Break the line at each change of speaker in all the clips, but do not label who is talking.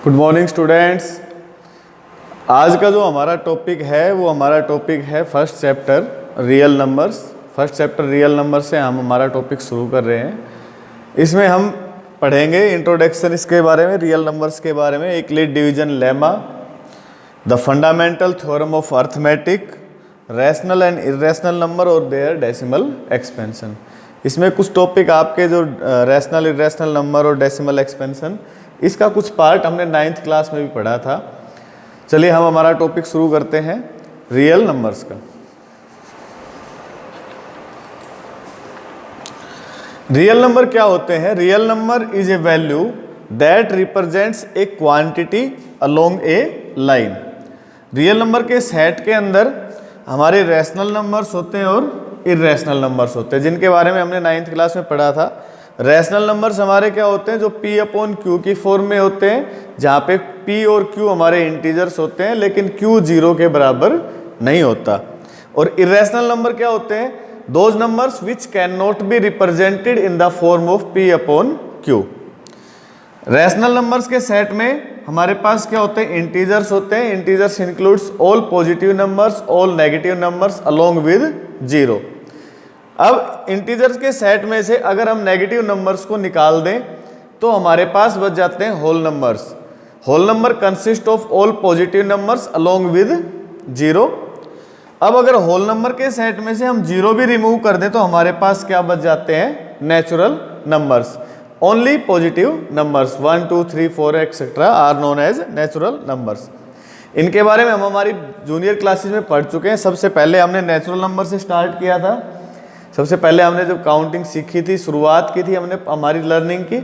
Good morning students. आज का जो हमारा टॉपिक है वो हमारा टॉपिक है first chapter real numbers. First chapter real number से हम हमारा टॉपिक शुरू कर रहे हैं। इसमें हम पढ़ेंगे इंट्रोडक्शन इसके बारे में, रियल नंबर्स के बारे में, Euclid division lemma, the fundamental theorem of arithmetic, rational and irrational number और देयर डेसिमल एक्सपेंशन। इसमें कुछ टॉपिक आपके जो रैशनल इरेशनल नंबर और डेसिमल एक्सपेंशन, इसका कुछ पार्ट हमने 9th क्लास में भी पढ़ा था। चलिए हम हमारा टॉपिक शुरू करते हैं रियल नंबर्स का। रियल नंबर क्या होते हैं? Real number is a value that represents A quantity along A line. Real number के सेट के अंदर हमारे रैशनल नंबर्स होते हैं और इरेशनल नंबर्स होते हैं, जिनके बारे में हमने 9th क्लास में पढ़ा था। रैशनल नंबर्स हमारे क्या होते हैं? जो P अपॉन Q की फॉर्म में होते हैं, जहाँ पे P और Q हमारे इंटीजर्स होते हैं, लेकिन Q 0 के बराबर नहीं होता। और इरेशनल नंबर क्या होते हैं? Those numbers which can not be represented in the form of P upon Q। Rational numbers के सेट में हमारे पास क्या होते हैं? इंटीजर्स होते हैं। Integers includes all positive numbers, all negative numbers along with 0। अब इंटीजर्स के सेट में से अगर हम नेगेटिव नंबर्स को निकाल दें तो हमारे पास बच जाते हैं whole numbers. Whole number consist of all positive numbers along with 0। अब अगर होल नंबर के सेट में से हम 0 भी रिमूव कर दें तो हमारे पास क्या बच जाते हैं? Natural numbers. Only positive numbers 1 2 3 4 etcetera are known as natural numbers. इनके बारे में हम हमारी जूनियर क्लासेस में पढ़ चुके हैं। सबसे पहले हमने नेचुरल नंबर से स्टार्ट किया था। सबसे पहले हमने जब काउंटिंग सीखी थी, शुरुआत की थी हमने हमारी लर्निंग की,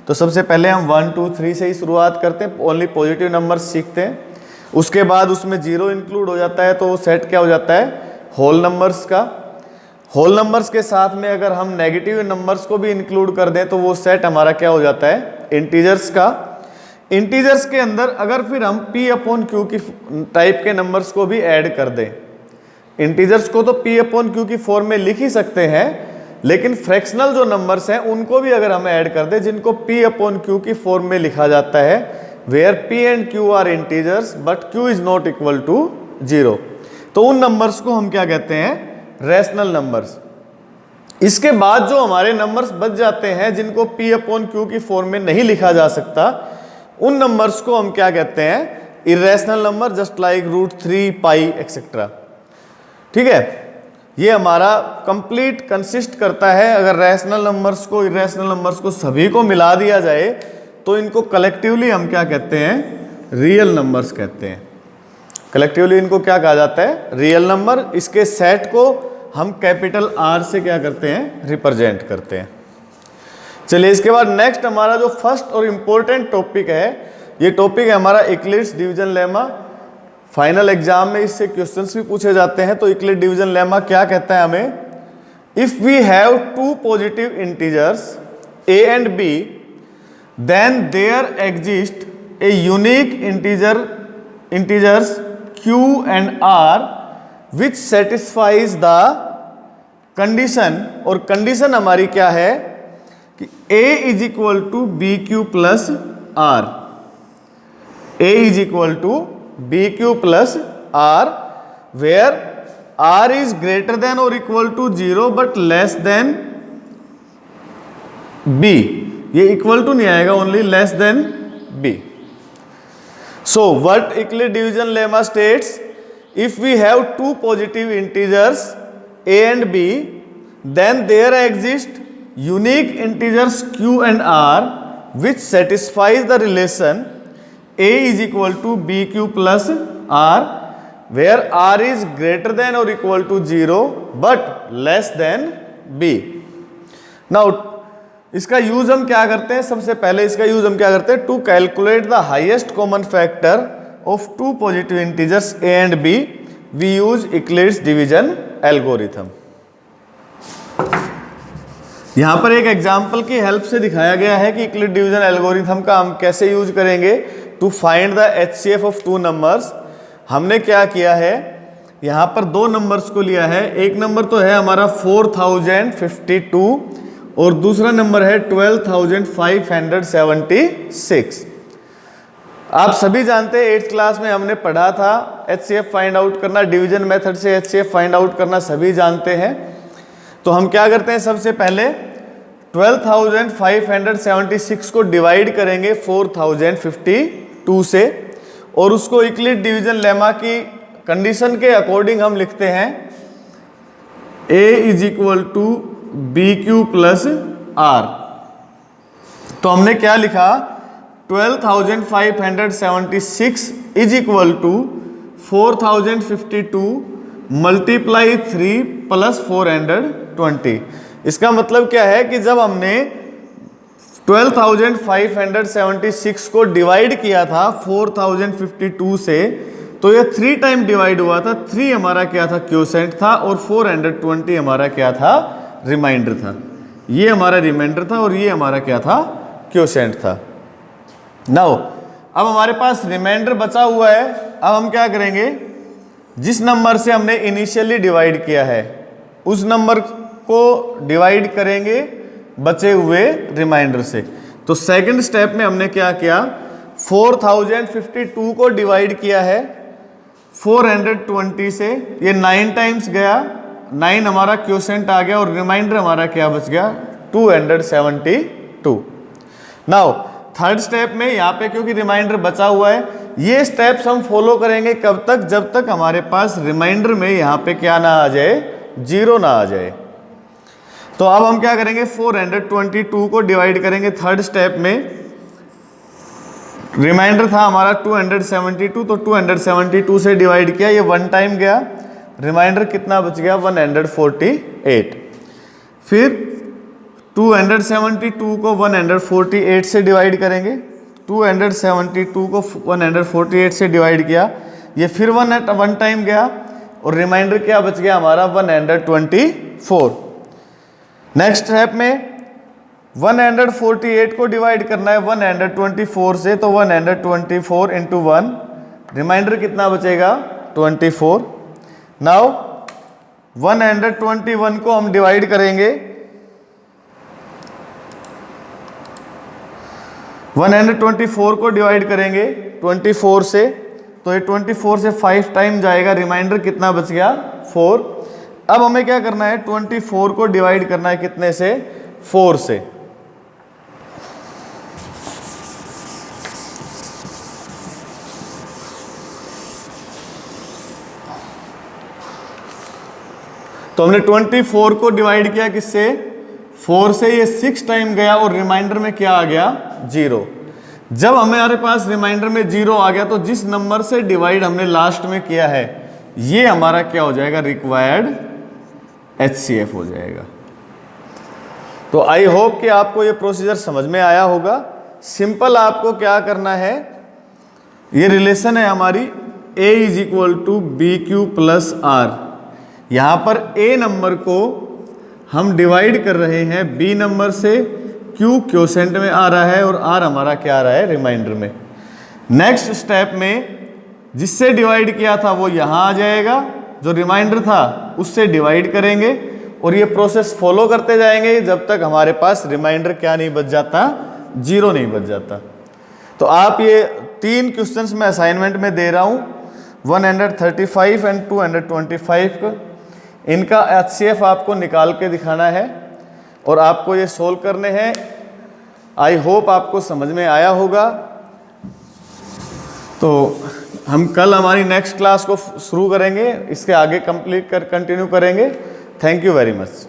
तो सबसे पहले हम 1 2 3 से ही शुरुआत करते हैं, ओनली पॉजिटिव नंबर्स सीखते हैं। उसके बाद उसमें 0 इंक्लूड हो जाता है तो वो सेट क्या हो जाता है? होल नंबर्स का। होल नंबर्स के साथ में अगर हम नेगेटिव नंबर्स को भी इंक्लूड कर दें तो वो सेट हमारा क्या हो जाता है? इंटीजर्स का। इंटीजर्स के अंदर अगर फिर हम P अपॉन Q की टाइप के नंबर्स को भी ऐड कर दें, इंटीजर्स को तो P अपॉन Q की फॉर्म में लिख ही सकते हैं, लेकिन फ्रैक्शनल जो नंबर्स हैं उनको भी अगर हम ऐड कर दें, जिनको P अपॉन Q की फॉर्म में लिखा जाता है, where P and Q are integers but Q is not equal to 0, तो उन नंबर्स को हम क्या कहते हैं? Rational numbers. इसके बाद जो हमारे नंबर्स बच जाते हैं जिनको P अपॉन Q की फॉर्म में नहीं लिखा जा सकता, उन नंबर्स को हम क्या कहते हैं? इरेशनल नंबर, जस्ट लाइक √3 पाई एक्सेट्रा। ठीक है, ये हमारा कंप्लीट कंसिस्ट करता है। अगर रैशनल नंबर्स को, इरेशनल नंबर्स को सभी को मिला दिया जाए तो इनको कलेक्टिवली हम क्या कहते हैं? रियल नंबर्स कहते हैं। कलेक्टिवली इनको क्या कहा जाता है? Real number. इसके सेट को हम कैपिटल R से क्या करते हैं? रिप्रेजेंट करते हैं। चलिए इसके बाद नेक्स्ट हमारा जो फर्स्ट और इंपॉर्टेंट टॉपिक है, ये टॉपिक है हमारा Euclid's division lemma. Final exam में इससे क्वेश्चंस भी पूछे जाते हैं। तो यूक्लिड डिवीजन लेमा क्या कहता है हमें? If we have two positive integers a and b, then there exist a unique integers q and r which satisfies the condition. और कंडीशन हमारी क्या है? कि a is equal to b q plus r, a is equal to BQ plus R, where R is greater than or equal to 0 but less than B। ये equal to नहीं आएगा, only less than B। So what Euclid division lemma states? If we have two positive integers a and b, then there exist unique integers q and r which satisfies the relation a is equal to bq plus r, where r is greater than or equal to 0 but less than b। Now इसका use हम क्या करते हैं? सबसे पहले इसका use हम क्या करते हैं? To calculate the highest common factor of two positive integers a and b, we use Euclid's division algorithm. यहां पर एक एग्जांपल की हेल्प से दिखाया गया है कि यूक्लिड डिवीजन एल्गोरिथम का हम कैसे यूज करेंगे to find the HCF of two numbers. हमने क्या किया है? यहां पर दो नंबर्स को लिया है। एक नंबर तो है हमारा 4052 और दूसरा नंबर है 12,576। आप सभी जानते हैं 8th क्लास में हमने पढ़ा था HCF फाइंड आउट करना, डिवीजन मेथड से HCF फाइंड आउट करना सभी जानते हैं। तो हम क्या करते हैं, सबसे पहले 12,576 को डिवाइड करेंगे 4052 से और उसको यूक्लिड डिवीजन लेमा की कंडीशन के अकॉर्डिंग हम लिखते हैं A is equal to BQ plus R। तो हमने क्या लिखा, 12,576 is equal to 4052 multiply 3 plus 420। इसका मतलब क्या है कि जब हमने 12,576 को डिवाइड किया था 4052 से, तो ये 3 टाइम डिवाइड हुआ था। 3 हमारा क्या था, क्वोशेंट था, और 420 हमारा क्या था, रिमाइंडर था। ये हमारा रिमाइंडर था और ये हमारा क्या था, क्वोशेंट था। नाउ अब हमारे पास रिमाइंडर बचा हुआ है। अब हम क्या करेंगे, जिस नंबर से हमने इनिशियली डिवाइड किया है उस नंबर को डिवाइड करेंगे बचे हुए रिमाइंडर से। तो सेकंड स्टेप में हमने क्या किया, 4052 को डिवाइड किया है 420 से, ये 9 टाइम्स गया, 9 हमारा क्वोशेंट आ गया और रिमाइंडर हमारा क्या बच गया, 272। नाउ थर्ड स्टेप में यहाँ पे क्योंकि रिमाइंडर बचा हुआ है, ये स्टेप्स हम फॉलो करेंगे कब तक, जब तक हमारे पास रिमाइंडर में यहाँ पे क्या ना आ जाए, 0 ना आ जाए। तो अब हम क्या करेंगे, 422 को डिवाइड करेंगे थर्ड स्टेप में। रिमाइंडर था हमारा 272, तो 272 से डिवाइड किया, ये 1 टाइम गया, रिमाइंडर कितना बच गया, 148। फिर 272 को 148 से डिवाइड करेंगे, 272 को 148 से डिवाइड किया, ये फिर 1 टाइम गया और रिमाइंडर क्या बच गया हमारा, 124। नेक्स्ट स्टेप में 148 को डिवाइड करना है 124 से, तो 124 इंटू 1, रिमाइंडर कितना बचेगा, 24। नाउ 121 को हम डिवाइड करेंगे 124 को डिवाइड करेंगे 24 से, तो ये 24 से 5 टाइम जाएगा, रिमाइंडर कितना बच गया, 4। अब हमें क्या करना है, 24 को डिवाइड करना है कितने से, 4 से। तो हमने 24 को डिवाइड किया किससे, 4 से, ये 6 टाइम गया और रिमाइंडर में क्या आ गया, 0। जब हमारे पास रिमाइंडर में 0 आ गया, तो जिस नंबर से डिवाइड हमने लास्ट में किया है, ये हमारा क्या हो जाएगा, रिक्वायर्ड HCF हो जाएगा। तो आई होप कि आपको ये प्रोसीजर समझ में आया होगा। सिंपल आपको क्या करना है, ये रिलेशन है हमारी A is equal to BQ plus R। यहाँ पर A नंबर को हम डिवाइड कर रहे हैं B नंबर से, Q क्वोशेंट में आ रहा है और R हमारा क्या आ रहा है, रिमाइंडर में। नेक्स्ट स्टेप में जिससे डिवाइड किया था वो यहाँ आ जाएगा, जो रिमाइंडर था उससे डिवाइड करेंगे और ये प्रोसेस फॉलो करते जाएंगे जब तक हमारे पास रिमाइंडर क्या नहीं बच जाता, 0 नहीं बच जाता। तो आप ये 3 क्वेश्चंस में असाइनमेंट में दे रहा हूँ, 135 एंड 225 का, इनका HCF आपको निकाल के दिखाना है और आपको ये सोल्व करने हैं। आई होप आपको समझ में आया होगा। तो हम कल हमारी नेक्स्ट क्लास को शुरू करेंगे, इसके आगे कंटिन्यू करेंगे। Thank you very much.